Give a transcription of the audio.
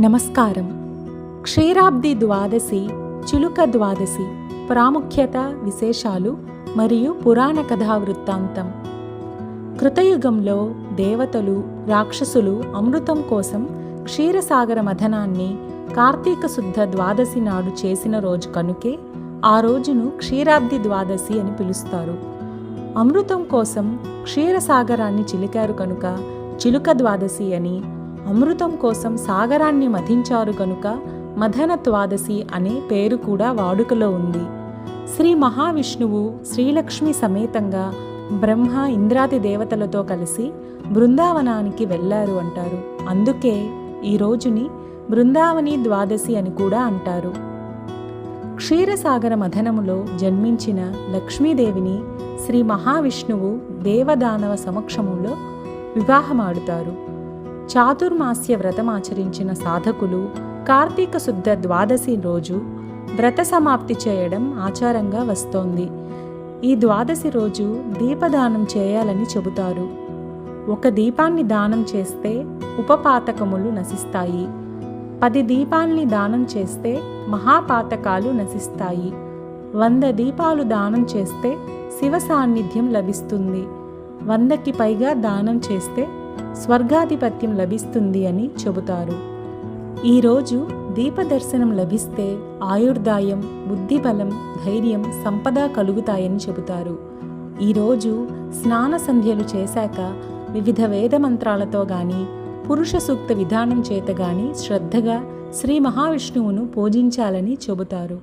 నమస్కారం. క్షీరాబ్ది ద్వాదశి, చిలుక ద్వాదశి ప్రాముఖ్యత, విశేషాలు మరియు పురాణ కథా వృత్తాంతం. కృతయుగంలో దేవతలు, రాక్షసులు అమృతం కోసం క్షీరసాగర మథనాన్ని కార్తీక శుద్ధ ద్వాదశి నాడు చేసిన రోజు కనుకే ఆ రోజును క్షీరాబ్ది ద్వాదశి అని పిలుస్తారు. అమృతం కోసం క్షీరసాగరాన్ని చిలికారు కనుక చిలుక ద్వాదశి అని, అమృతం కోసం సాగరాన్ని మథించారు కనుక మథన ద్వాదశి అనే పేరు కూడా వాడుకలో ఉంది. శ్రీ మహావిష్ణువు శ్రీలక్ష్మి సమేతంగా బ్రహ్మ, ఇంద్రాది దేవతలతో కలిసి బృందావనానికి వెళ్ళారు అంటారు. అందుకే ఈ రోజుని బృందావని ద్వాదశి అని కూడా అంటారు. క్షీరసాగర మథనములో జన్మించిన లక్ష్మీదేవిని శ్రీ మహావిష్ణువు దేవదానవ సమక్షములో వివాహమాడుతారు. చాతుర్మాస్య వ్రతమాచరించిన సాధకులు కార్తీక శుద్ధ ద్వాదశి రోజు వ్రత సమాప్తి చేయడం ఆచారంగా వస్తోంది. ఈ ద్వాదశి రోజు దీపదానం చేయాలని చెబుతారు. ఒక దీపాన్ని దానం చేస్తే ఉపపాతకములు నశిస్తాయి. 10 దీపాల్ని దానం చేస్తే మహాపాతకాలు నశిస్తాయి. 100 దీపాలు దానం చేస్తే శివ సాన్నిధ్యం లభిస్తుంది. 100కి పైగా దానం చేస్తే స్వర్గాధిపత్యం లభిస్తుంది అని చెబుతారు. ఈరోజు దీపదర్శనం లభిస్తే ఆయుర్దాయం, బుద్ధిబలం, ధైర్యం, సంపద కలుగుతాయని చెబుతారు. ఈరోజు స్నాన సంధ్యలు చేశాక వివిధ వేద మంత్రాలతో గాని, పురుష సూక్త విధానం చేత గాని శ్రద్ధగా శ్రీ మహావిష్ణువును పూజించాలని చెబుతారు.